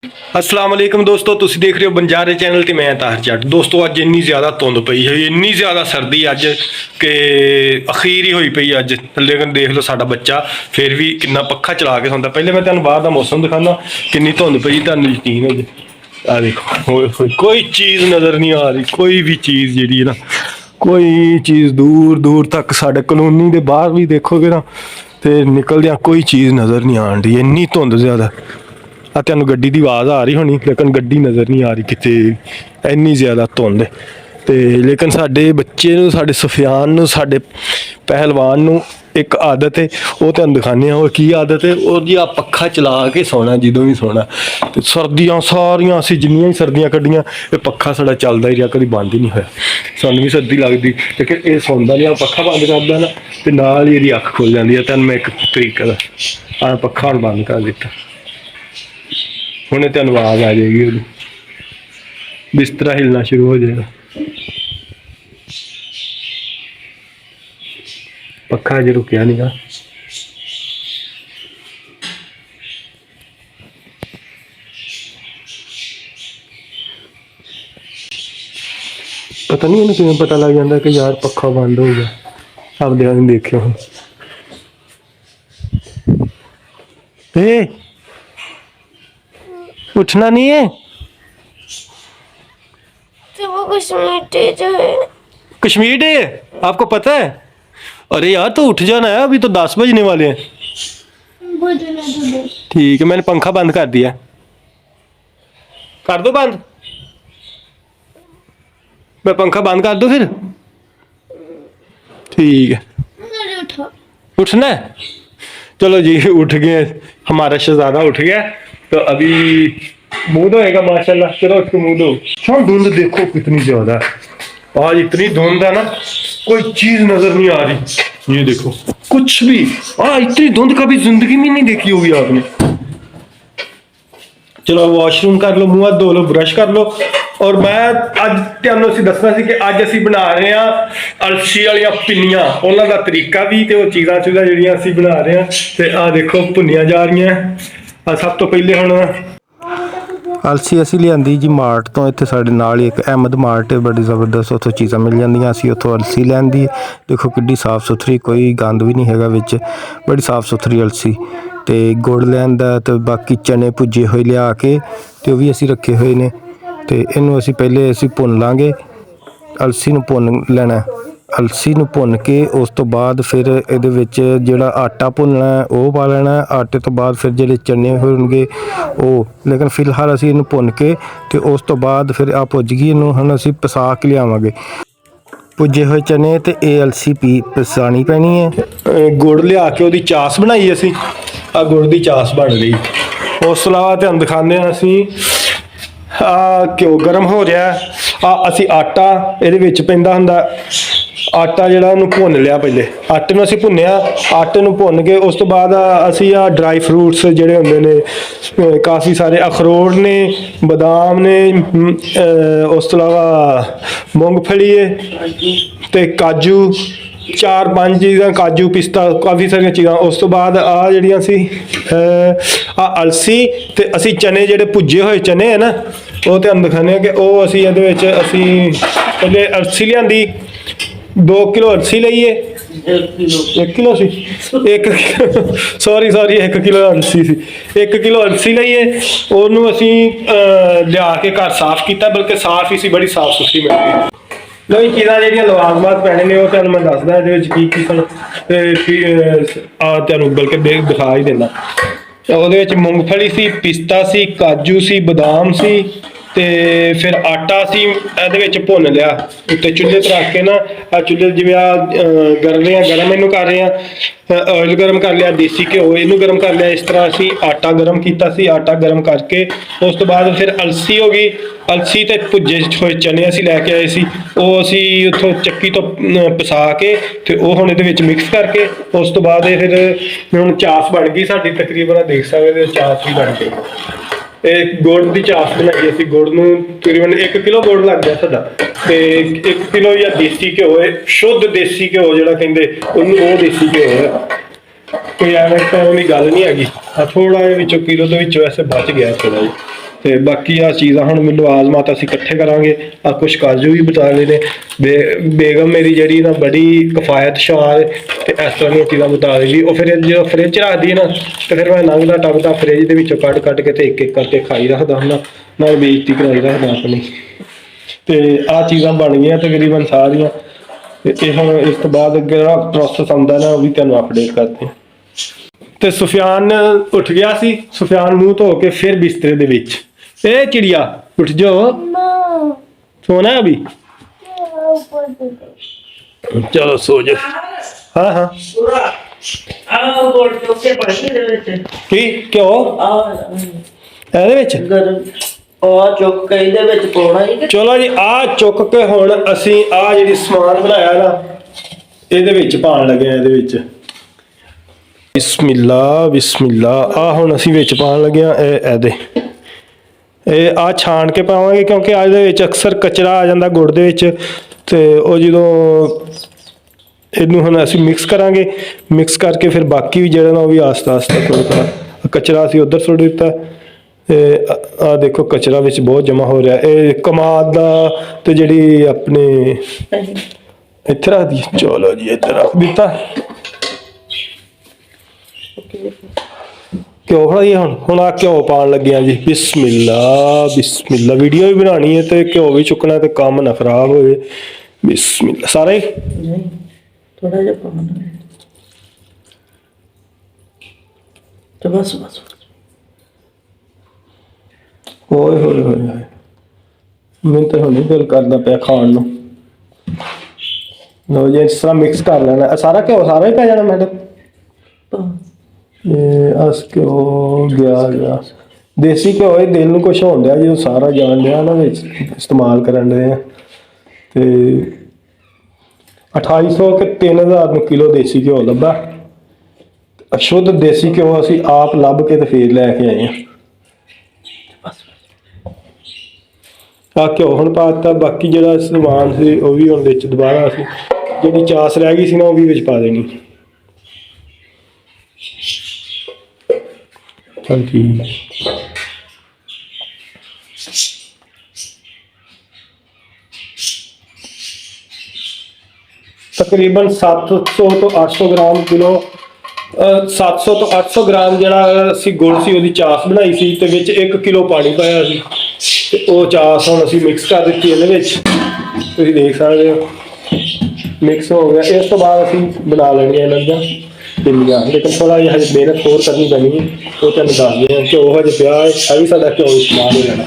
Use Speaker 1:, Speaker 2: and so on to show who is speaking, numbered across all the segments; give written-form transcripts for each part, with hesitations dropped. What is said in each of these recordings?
Speaker 1: अस्सलाम वालेकुम दोस्तों, तुसी देख रहे हो बंजारे चैनल ते मैं ताहिर जट। दोस्तों अज इन्नी ज़्यादा धुंध पई है, इन्नी ज़्यादा सर्दी अज के अखीर ही हुई पई अज। लेकिन देख लो साडा बच्चा फिर भी कितना पक्खा चला के सौंदा। पहले मैं तुहानूं बाहर दा मौसम दिखाना, किन्नी धुंध पई, तुहानूं यकीन हो जाए। आ देखो होए होए, कोई चीज़ नज़र नहीं आ रही, कोई भी चीज़ जिहड़ी है ना, कोई चीज़ दूर दूर तक साडे कॉलोनी दे बाहर भी देखोगे ना तो निकलदियां कोई चीज़ नज़र नहीं आन रही, इन्नी धुंध ज़्यादा। आ तेन गड्डी की आवाज़ आ रही होनी, लेकिन गड्डी नज़र नहीं आ रही किते, इन्नी ज़्यादा धुंध। तो लेकिन साडे बच्चे नूं, साडे सुफियान नूं, साडे पहलवान नूं एक आदत है, वो तुहानूं दिखाने वो की आदत है। और जी आ पक्खा चला के सोना जदों भी सोना। तो सर्दियां सारियां असीं जिन्नियां भी सर्दियां कड्डियां, ये पक्खा साडा चलदा ही रहा, कभी बंद ही नहीं होया। सानूं भी सर्दी लगदी, लेकिन ये सौंदा नहीं, पक्खा बंद करदा ना ते नाल ही इहदी अख खुल जांदी है। तुहानूं मैं एक तरीका दा आ पक्खा हुण बंद कर दित्ता, हुणे तुहानूं आवाज़ आ जाएगी, उहदी बिस्तरा हिलना शुरू हो जाएगा। पक्खा अजे रुकिया नहीं गा। पता नहीं इन्हें किवें पता लग जाता कि यार पक्खा बंद हो गया। आप देखियो हम उठना नहीं है।
Speaker 2: तो वो कश्मीर डे जो है,
Speaker 1: कश्मीर डे है, आपको पता है? अरे यार तो उठ जाना है, अभी तो 10 बजने वाले हैं। ठीक है, मैंने पंखा बंद कर दिया, कर दो बंद। मैं पंखा बंद कर दूं फिर? ठीक है,
Speaker 2: उठो।
Speaker 1: उठना है। चलो जी, उठ गए, हमारा शहजादा उठ गया। तो अभी मुंह धोएगा माशाल्लाह। चलो उसको मुंह धो। शाम धुंध देखो कितनी ज्यादा है आज, इतनी धुंध है ना, कोई चीज नजर नहीं आ रही। ये देखो कुछ भी, इतनी धुंध कभी जिंदगी में नहीं देखी होगी आपने। चलो वॉशरूम कर लो, मुंह हाथ धो लो, ब्रश कर लो। और मैं अज तुहानूं असीं दसना सी कि अज असीं बना रहे हैं अलसी वालियां पिन्नियां। उन्हां दा तरीका भी ते वो चीज़ां जिहड़ियां असीं बना रहे हैं, ते आ देखो भुन्नियां जा रही हैं। सब तो पहले हुण अलसी असीं लिआंदी जी मार्ट तो। इत्थे साडे नाल ही एक अहमद मार्ट है, बड़ी ज़बरदस्त, उत्थों चीज़ां मिल जांदियां। असीं उत्थों अलसी लैंदी, देखो किड्डी साफ सुथरी, कोई गंद भी नहीं हैगा विच, बड़ी साफ सुथरी अलसी। ते गुड़ लैंदा, ते बाकी चने भुज्जे होए लिया के ते वो भी असीं रखे हुए ने। ते इहनूं असीं पहले असीं भुन लांगे, अलसी नूं भुन लैना। अलसी नूं भुन के उस तो बाद फिर इहदे विच जिहड़ा आटा भुनना है वो पा लेना। आटे तो बाद फिर जिहड़े चने होणगे वो, लेकिन फिलहाल असीं इहनूं भुन के ते उस तो बाद फिर आ भुज गई, इहनूं हुण असीं पिसा के लिआवांगे भुजे हुए चने। ते ये अलसी पिसानी पैनी है। गुड़ लिया के ਉਹਦੀ ਚਾਸ ਬਣਾਈ ਅਸੀਂ, ਆ ਗੁੜ ਦੀ ਚਾਸ ਬਣ ਗਈ। ਉਸ ਤੋਂ ਇਲਾਵਾ ਤੁਹਾਨੂੰ ਦਿਖਾਉਂਦੇ ਹਾਂ ਅਸੀਂ ਘਿਓ ਗਰਮ ਹੋ ਰਿਹਾ। ਅਸੀਂ ਆਟਾ ਇਹਦੇ ਵਿੱਚ ਪੈਂਦਾ ਹੁੰਦਾ, ਆਟਾ ਜਿਹੜਾ ਉਹਨੂੰ ਭੁੰਨ ਲਿਆ। ਪਹਿਲੇ ਆਟੇ ਨੂੰ ਅਸੀਂ ਭੁੰਨਿਆ, ਆਟੇ ਨੂੰ ਭੁੰਨ ਕੇ ਉਸ ਤੋਂ ਬਾਅਦ ਅਸੀਂ ਆ ਡਰਾਈ ਫਰੂਟਸ ਜਿਹੜੇ ਹੁੰਦੇ ਨੇ, ਕਾਫੀ ਸਾਰੇ ਅਖਰੋਟ ਨੇ, ਬਦਾਮ ਨੇ, ਉਸ ਤੋਂ ਇਲਾਵਾ मूंगफली है ते काजू, 4-5 चीज़ां, काजू पिस्ता, काफ़ी सारिया चीज़ां। उस तो बाद आ जिहड़ियां सी अलसी ते असी चने, जिहड़े भुजे हुए चने है ना, वो तुहानूं दिखाने कि वो असी इहदे विच असी पहले अलसी लिआंदी, 2 किलो अलसी लईए। 1 किलो सी, 1 सॉरी 1 किलो अलसी सी, 1 किलो अलसी लईए। ਉਹਨੂੰ ਅਸੀਂ ਲਿਆ ਕੇ ਘਰ ਸਾਫ਼ ਕੀਤਾ, ਬਲਕਿ ਸਾਫ਼ ਹੀ ਸੀ, ਬੜੀ ਸਾਫ਼ ਸੁਥਰੀ ਮਿਲ ਗਈ। ਲੋ ਇਹ ਚੀਜ਼ਾਂ ਜਿਹੜੀਆਂ ਲਵਾਜ਼ਮਾਤ ਪੈਣੇ ਨੇ ਉਹ ਤੁਹਾਨੂੰ ਮੈਂ ਦੱਸਦਾ ਇਹਦੇ ਵਿੱਚ ਕੀ ਕੀ ਸਨ। ਤੁਹਾਨੂੰ ਬਲਕਿ ਦਿਖਾ ਹੀ ਦਿੰਦਾ। ਉਹਦੇ ਵਿੱਚ ਮੂੰਗਫਲੀ ਸੀ, ਪਿਸਤਾ ਸੀ, ਕਾਜੂ ਸੀ, ਬਦਾਮ ਸੀ, ਤੇ ਫਿਰ ਆਟਾ ਸੀ ਇਹਦੇ ਵਿੱਚ ਭੁੰਨ ਲਿਆ। ਉੱਤੇ ਚੁੱਲ੍ਹੇ 'ਤੇ ਰੱਖ ਕੇ ਨਾ, ਆ ਚੁੱਲ੍ਹੇ ਜਿਵੇਂ ਆ ਕਰ ਰਹੇ ਆ, ਗਰਮ ਇਹਨੂੰ ਕਰ ਰਹੇ ਆ, ਆਇਲ ਗਰਮ ਕਰ ਲਿਆ, ਦੇਸੀ ਘਿਓ ਇਹਨੂੰ ਗਰਮ ਕਰ ਲਿਆ। ਇਸ ਤਰ੍ਹਾਂ ਅਸੀਂ ਆਟਾ ਗਰਮ ਕੀਤਾ ਸੀ। ਆਟਾ ਗਰਮ ਕਰਕੇ ਉਸ ਤੋਂ ਬਾਅਦ ਫਿਰ ਅਲਸੀ ਹੋ ਗਈ। ਅਲਸੀ ਤੇ ਭੁੱਜੇ ਹੋਏ ਚਨੇ ਅਸੀਂ ਲੈ ਕੇ ਆਏ ਸੀ, ਉਹ ਅਸੀਂ ਉੱਥੋਂ ਚੱਕੀ ਤੋਂ ਪਿਸਾ ਕੇ ਤੇ ਉਹ ਹੁਣ ਇਹਦੇ ਵਿੱਚ ਮਿਕਸ ਕਰਕੇ ਉਸ ਤੋਂ ਬਾਅਦ ਇਹ ਫਿਰ ਹੁਣ ਚਾਸ ਬਣ ਗਈ ਸਾਡੀ ਤਕਰੀਬਨ। ਦੇਖ ਸਕਦੇ ਹੋ ਚਾਸ ਵੀ ਬਣ ਗਈ। ਇਹ ਗੁੜ ਦੀ ਚਾਸ ਬਣਾਈ ਅਸੀਂ। ਗੁੜ ਨੂੰ ਤਕਰੀਬਨ 1 ਕਿਲੋ ਗੁੜ ਲੱਗ ਗਿਆ ਸਾਡਾ, ਤੇ 1 ਕਿਲੋ ਜਾਂ ਦੇਸੀ ਘਿਓ ਹੈ, ਸ਼ੁੱਧ ਦੇਸੀ ਘਿਓ ਜਿਹੜਾ ਕਹਿੰਦੇ ਉਹਨੂੰ, ਉਹ ਦੇਸੀ ਘਿਓ ਹੈ। ਕੋਈ ਐਵੇਂ ਤਾਂ ਉਹਦੀ ਗੱਲ ਨਹੀਂ ਹੈਗੀ। ਥੋੜਾ ਜਿਹਾ ਵਿੱਚੋਂ ਕਿਲੋ ਦੇ ਵਿੱਚ ਵੈਸੇ ਬਚ ਗਿਆ ਥੋੜਾ ਜਿਹਾ। ਤੇ ਬਾਕੀ ਆ ਚੀਜ਼ਾਂ ਹੁਣ ਮੈਨੂੰ ਆਜ਼ਮਾਤ ਅਸੀਂ ਇਕੱਠੇ ਕਰਾਂਗੇ। ਆ ਕੁਛ ਕਾਜੂ ਵੀ ਬਚਾ ਲਏ ਨੇ। ਬੇਗਮ ਮੇਰੀ ਜਿਹੜੀ ਨਾ ਬੜੀ ਕਿਫਾਇਤਸ਼ਾਰ ਤੇ ਇਸ ਤਰ੍ਹਾਂ ਦੀਆਂ ਚੀਜ਼ਾਂ ਬਤਾ ਦਿੰਦੀ। ਉਹ ਫਿਰ ਜਦੋਂ ਫਰਿੱਜ 'ਚ ਰੱਖਦੀ ਹੈ ਨਾ ਤੇ ਫਿਰ ਮੈਂ ਲੰਘਦਾ ਟੱਪਦਾ ਫਰਿੱਜ ਦੇ ਵਿੱਚੋਂ ਕੱਢ ਕੇ ਤੇ ਇੱਕ ਇੱਕ ਕਰਕੇ ਖਾਈ ਰੱਖਦਾ ਹੁੰਦਾ, ਨਾਲ ਬੇਇੱਜ਼ਤੀ ਕਰਾਈ ਰੱਖਦਾ ਆਪਣੀ। ਤੇ ਆ ਚੀਜ਼ਾਂ ਬਣ ਗਈਆਂ ਤਕਰੀਬਨ ਸਾਰੀਆਂ। ਤੇ ਇਹ ਹੁਣ ਇਸ ਤੋਂ ਬਾਅਦ ਅੱਗੇ ਜਿਹੜਾ ਪ੍ਰੋਸੈਸ ਆਉਂਦਾ ਨਾ ਉਹ ਵੀ ਤੁਹਾਨੂੰ ਅਪਡੇਟ ਕਰਦੇ ਹਾਂ। ਤੇ ਸੁਫਿਆਨ ਉੱਠ ਗਿਆ ਸੀ। ਸੁਫਿਆਨ ਮੂੰਹ ਧੋ ਕੇ ਫਿਰ ਬਿਸਤਰੇ ਦੇ ਵਿੱਚ। ए चिड़िया उठ जाओ, सोना है अभी, चलो सो जाओ। हाँ हाँ की क्यों ਇਹਦੇ ਵਿੱਚ
Speaker 3: ਆ ਚੁੱਕ ਕੇ ਇਹਦੇ ਵਿੱਚ ਪਾਉਣਾ ਹੀ।
Speaker 1: ਚਲੋ ਜੀ ਆ ਚੁੱਕ ਕੇ ਹੁਣ ਅਸੀਂ ਆ ਜਿਹੜੀ ਸਮਾਨ ਬਣਾਇਆ ਨਾ ਇਹਦੇ ਵਿੱਚ ਪਾਉਣ ਲੱਗੇ ਆ। ਇਹਦੇ ਵਿੱਚ ਬਿਸਮਿਲ੍ਲਾ ਬਿਸਮਿਲ੍ਲਾ। ਆ ਹੁਣ ਅਸੀਂ ਵਿੱਚ ਪਾਉਣ ਲੱਗੇ ਆ ਇਹਦੇ। ਇਹ ਆ ਛਾਣ ਕੇ ਪਾਵਾਂਗੇ ਕਿਉਂਕਿ ਇਹਦੇ ਵਿੱਚ ਅਕਸਰ ਕਚਰਾ ਆ ਜਾਂਦਾ ਗੁੜ ਦੇ ਵਿੱਚ। ਤੇ ਉਹ ਜਦੋਂ ਇਹਨੂੰ ਹੁਣ ਅਸੀਂ ਮਿਕਸ ਕਰਾਂਗੇ, ਮਿਕਸ ਕਰਕੇ ਫਿਰ ਬਾਕੀ ਵੀ ਜਿਹੜਾ ਨਾ ਉਹ ਵੀ ਆਸਤਾ ਆਸਤਾ ਥੋੜਾ ਕਚਰਾ ਅਸੀਂ ਉੱਧਰ ਸੁੱਟ ਦਿੱਤਾ। ਤੇ ਆ ਦੇਖੋ ਕਚਰਾ ਵਿੱਚ ਬਹੁਤ ਜਮਾ ਹੋ ਰਿਹਾ। ਇਹ ਕਮਾਦ ਦਾ ਤੇ ਜਿਹੜੀ ਆਪਣੇ ਇੱਥੇ ਰੱਖ ਦੀ। ਚਲੋ ਜੀ ਇੱਥੇ ਰੱਖ ਦਿੱਤਾ। ਘਿਓ ਫੜਾਈਏ ਹੁਣ ਆ ਘਿਓ ਪਾਉਣ ਲੱਗੇ ਆ ਜੀ। ਬਿਸਮਿਲ੍ਲਾ ਬਿਸਮਿਲ੍ਲਾ। ਵੀਡੀਓ ਵੀ ਬਣਾਉਣੀ ਹੈ ਤੇ ਘਿਓ ਵੀ ਚੁੱਕਣਾ ਤੇ ਕੰਮ ਨਾ ਖਰਾਬ ਹੋਵੇ। ਬਿਸਮਿਲ੍ਲਾ ਸਾਰਾ ਹੀ
Speaker 3: ਨਹੀਂ ਥੋੜਾ ਜਿਹਾ ਪਾਉਣਾ ਤੇ ਬਸ ਬਸ।
Speaker 1: ਓਏ ਹੋਏ ਹੋਏ ਮੈਨੂੰ ਤਾਂ ਹੁਣ ਦਿਲ ਕਰਦਾ ਪਿਆ ਖਾਣ ਨੂੰ। ਲਓ ਜੀ ਇਸ ਤਰ੍ਹਾਂ ਮਿਕਸ ਕਰ ਲੈਣਾ। ਸਾਰਾ ਘਿਓ ਸਾਰਾ ਹੀ ਪੈ ਜਾਣਾ ਮੈਡਮ। ਅਸ ਘਿਓ ਗਿਆ ਦੇਸੀ ਘਿਓ ਇਹ ਦਿਲ ਨੂੰ ਕੁਛ ਹੋਣ ਡਿਆ ਜਦੋਂ ਸਾਰਾ ਜਾਣ ਡਿਆ ਨਾ ਵਿੱਚ ਇਸਤੇਮਾਲ ਕਰਨ ਡਏ ਆ। ਤੇ 2800 ਕਿ 3000 ਨੂੰ ਕਿਲੋ ਦੇਸੀ ਘਿਓ ਲੱਭਾ। ਅਸ਼ੁੱਧ ਦੇਸੀ ਘਿਓ ਅਸੀਂ ਆਪ ਲੱਭ ਕੇ ਤੇ ਫੇਰ ਲੈ ਕੇ ਆਏ ਆ। ਆ ਘਿਓ ਹੁਣ ਪਾ ਦਿੱਤਾ। ਬਾਕੀ ਜਿਹੜਾ ਸਮਾਨ ਸੀ ਉਹ ਵੀ ਹੁਣ ਵਿੱਚ ਦੁਬਾਰਾ ਅਸੀਂ ਜਿਹੜੀ ਚਾਸ ਰਹਿ ਗਈ ਸੀ ਨਾ ਉਹ ਵੀ ਵਿੱਚ ਪਾ ਦੇਣੀ। ਚਲ ਠੀਕ। ਤਕਰੀਬਨ 700 ਤੋਂ 800 ਗ੍ਰਾਮ ਕਿਲੋ 700 ਤੋਂ 800 ਗ੍ਰਾਮ ਜਿਹੜਾ ਅਸੀਂ ਗੁੜ ਸੀ ਉਹਦੀ ਚਾਸ ਬਣਾਈ ਸੀ ਤੇ ਵਿੱਚ 1 ਕਿਲੋ ਪਾਣੀ ਪਾਇਆ ਸੀ। ਤੇ ਉਹ ਚਾਸ ਹੁਣ ਅਸੀਂ ਮਿਕਸ ਕਰ ਦਿੱਤੀ ਇਹਦੇ ਵਿੱਚ। ਤੁਸੀਂ ਦੇਖ ਸਕਦੇ ਹੋ ਮਿਕਸ ਹੋ ਗਿਆ। ਇਸ ਤੋਂ ਬਾਅਦ ਅਸੀਂ ਬਣਾ ਲੈਣੀਆਂ ਇਹਨਾਂ ਦੀਆਂ ਪਿੰਨੀਆਂ। ਲੇਕਿਨ ਥੋੜਾ ਜਿਹਾ ਹਜੇ ਮਿਹਨਤ ਹੋਰ ਕਰਨੀ ਪੈਣੀ ਹੈ। ਉਹ ਤੁਹਾਨੂੰ ਦੱਸਦੇ ਹਾਂ। ਘਿਓ ਹਜੇ ਪਿਆ ਹੈ। ਇਹ ਵੀ ਸਾਡਾ ਘਿਓ ਇਸਤੇਮਾਲ ਹੋ ਜਾਣਾ।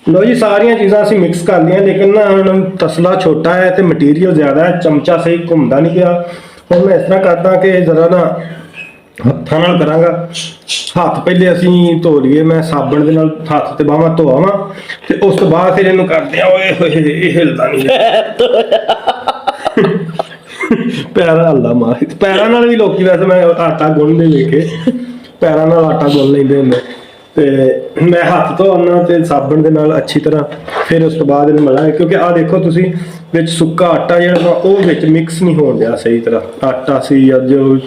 Speaker 1: ਲੋ ਜੀ ਸਾਰੀਆਂ ਚੀਜ਼ਾਂ ਅਸੀਂ ਮਿਕਸ ਕਰ ਲਈਆਂ। ਲੇਕਿਨ ਨਾ ਹੁਣ ਤਸਲਾ ਛੋਟਾ ਹੈ ਤੇ ਮਟੀਰੀਅਲ ਜ਼ਿਆਦਾ ਹੈ। ਚਮਚਾ ਸਹੀ ਘੁੰਮਦਾ ਨਹੀਂ ਪਿਆ। ਹੁਣ ਮੈਂ ਇਸ ਤਰ੍ਹਾਂ ਕਰਦਾ ਕਿ ਜ਼ਰਾ ਨਾ ਹੱਥਾਂ ਨਾਲ ਕਰਾਂਗਾ। ਹੱਥ ਪਹਿਲੇ ਅਸੀਂ ਧੋ ਲਈਏ। ਮੈਂ ਸਾਬਣ ਦੇ ਨਾਲ ਹੱਥ ਤੇ ਬਾਹਾਂ ਧੋਵਾਂ ਤੇ ਉਸ ਤੋਂ ਬਾਅਦ ਫਿਰ ਇਹਨੂੰ ਕਰਦੇ ਆ। ਓਏ ਹੋਏ ਇਹ ਹਿਲਦਾ ਨਹੀਂ। ਪੈਰਾਂ ਹੱਲਦਾ ਮਾਰ। ਪੈਰਾਂ ਨਾਲ ਵੀ ਲੋਕੀ ਵੈਸੇ ਮੈਂ ਆਟਾ ਗੁੰਨਦੇ ਵੇਖੇ ਪੈਰਾਂ ਨਾਲ ਆਟਾ ਗੁੰਨ ਲੈਂਦੇ ਹੁੰਦੇ। ਤੇ ਮੈਂ ਹੱਥ ਧੋਣਾ ਤੇ ਸਾਬਣ ਦੇ ਨਾਲ ਅੱਛੀ ਤਰ੍ਹਾਂ ਫਿਰ ਉਸ ਤੋਂ ਬਾਅਦ ਇਹਨੂੰ ਮਲਾਂਗੇ। ਕਿਉਂਕਿ ਆਹ ਦੇਖੋ ਤੁਸੀਂ ਵਿੱਚ ਸੁੱਕਾ ਆਟਾ ਜਿਹੜਾ ਉਹ ਵਿੱਚ ਮਿਕਸ ਨਹੀਂ ਹੋਣ ਡਿਆ ਸਹੀ ਤਰ੍ਹਾਂ। ਆਟਾ ਸੀ ਜਾਂ ਜੋ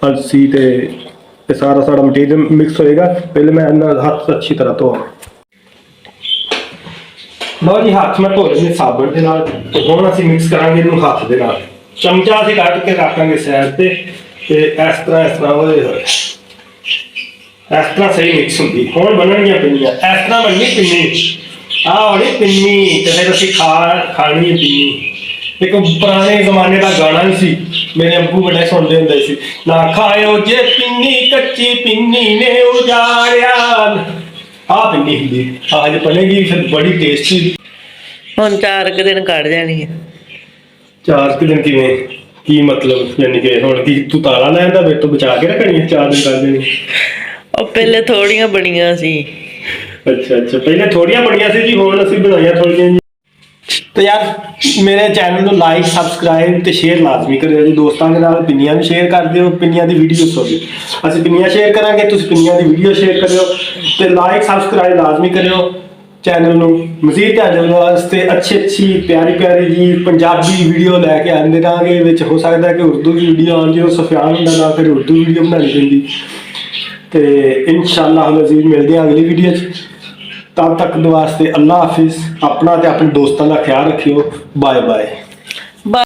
Speaker 1: ਅਲਸੀ ਤੇ ਸਾਰਾ ਮਟੀਰੀਅਲ ਮਿਕਸ ਹੋਏਗਾ। ਪਹਿਲੇ ਮੈਂ ਇਹਨਾਂ ਹੱਥ ਅੱਛੀ ਤਰ੍ਹਾਂ ਧੋਵਾਂ। ਲਓ ਜੀ ਹੱਥ ਮੈਂ ਧੋ ਲਏ ਸਾਬਣ ਦੇ ਨਾਲ। ਤੇ ਹੁਣ ਅਸੀਂ ਮਿਕਸ ਕਰਾਂਗੇ ਇਹਨੂੰ ਹੱਥ ਦੇ ਨਾਲ। ਚਮਚਾ ਅਸੀਂ ਕੱਢ ਕੇ ਰੱਖਾਂਗੇ ਸਾਈਡ ਤੇ ਇਸ ਤਰ੍ਹਾਂ ਹੋਏ ਹੋਏ ਇਸ ਤਰ੍ਹਾਂ ਸਹੀ ਮਿਕਸ ਹੁੰਦੀ। ਹੁਣ ਬਣਨਗੀਆਂ ਪਿੰਨੀਆਂ। ਇਸ ਤਰ੍ਹਾਂ ਬਣਨੀ ਪਿੰਨੀ। ਆਹ ਹੋਣੀ ਪਿੰਨੀ ਤੇ ਫਿਰ ਅਸੀਂ ਖਾਣੀ ਹੈ ਪਿੰਨੀ। ਇੱਕ ਪੁਰਾਣੇ ਜ਼ਮਾਨੇ ਦਾ ਗਾਣਾ ਵੀ ਸੀ ਮੇਰੇ ਅੱਬੂ ਬੜੇ ਸੁਣਦੇ ਹੁੰਦੇ ਸੀ। ਨਾ ਖਾਇਓ ਜੇ ਪਿੰਨੀ ਕੱਚੀ ਪਿੰਨੀ ਨੇ ਉਜਾੜਿਆ। ਆਹ ਪਿੰਨੀ ਹੁੰਦੀ। ਆਹ ਜੇ ਬਣੇਗੀ ਫਿਰ ਬੜੀ ਟੇਸਟੀ।
Speaker 3: ਹੁਣ 4 ਦਿਨ ਕੱਢ ਜਾਣੀ ਹੈ।
Speaker 1: 4 ਦਿਨ ਕਿਵੇਂ? ਕੀ ਮਤਲਬ? ਯਾਨੀ ਕਿ ਹੁਣ ਕੀ ਤੂੰ ਤਾਲਾ ਲੈਣ ਦਾ ਮੇਰੇ ਤੋਂ ਬਚਾ ਕੇ ਰੱਖਣੀ ਹੈ 4 ਦਿਨ ਕਰ ਦੇਣੀ?
Speaker 3: ਉਹ ਪਹਿਲੇ ਥੋੜੀਆਂ ਬਣੀਆਂ ਸੀ।
Speaker 1: ਅੱਛਾ ਪਹਿਲੇ ਥੋੜੀਆਂ ਬਣੀਆਂ ਸੀ ਜੀ। ਹੁਣ ਅਸੀਂ ਬਣਾਈਆਂ ਥੋੜੀਆਂ ਜੀ। ਤੇ ਯਾਰ ਮੇਰੇ ਚੈਨਲ ਨੂੰ ਲਾਈਕ ਸਬਸਕ੍ਰਾਈਬ ਤੇ ਸ਼ੇਅਰ ਲਾਜ਼ਮੀ ਕਰਿਓ ਜੀ। ਦੋਸਤਾਂ ਦੇ ਨਾਲ ਪਿੰਨੀਆਂ ਵੀ ਸ਼ੇਅਰ ਕਰ ਦਿਓ। ਪਿੰਨੀਆਂ ਦੀ ਵੀਡੀਓ ਸੋਰੀ ਅਸੀਂ ਪਿੰਨੀਆਂ ਸ਼ੇਅਰ ਕਰਾਂਗੇ। ਤੁਸੀਂ ਪਿੰਨੀਆਂ ਦੀ ਵੀਡੀਓ ਸ਼ੇਅਰ ਕਰਿਓ ਤੇ ਲਾਈਕ ਸਬਸਕ੍ਰਾਈਬ ਲਾਜ਼ਮੀ ਕਰਿਓ ਚੈਨਲ ਨੂੰ। ਮਜ਼ੀਦ ਤੁਹਾਡੇ ਵਾਸਤੇ ਅੱਛੀ ਪਿਆਰੀ ਜੀ ਪੰਜਾਬੀ ਵੀਡੀਓ ਲੈ ਕੇ ਆਉਂਦੇ ਰਹਾਂਗੇ। ਵਿੱਚ ਹੋ ਸਕਦਾ ਕਿ ਉਰਦੂ ਦੀ ਵੀਡੀਓ ਆਉਣ। ਜਦੋਂ ਸੁਫਿਆਨ ਹੁੰਦਾ ਨਾ ਫਿਰ ਉਰਦੂ ਵੀਡੀਓ ਬਣਾਉਣੀ ਪੈਂਦੀ। ਤੇ ਇਨਸ਼ਾਅੱਲਾ ਅਜ਼ੀਜ਼ ਮਿਲਦੇ ਹਾਂ ਅਗਲੀ ਵੀਡੀਓ 'ਚ। ਤਦ ਤੱਕ ਦੇ ਵਾਸਤੇ ਅੱਲਾ ਹਾਫਿਜ਼। ਆਪਣਾ ਤੇ ਆਪਣੇ ਦੋਸਤਾਂ ਦਾ ਖਿਆਲ ਰੱਖਿਓ। Bye bye.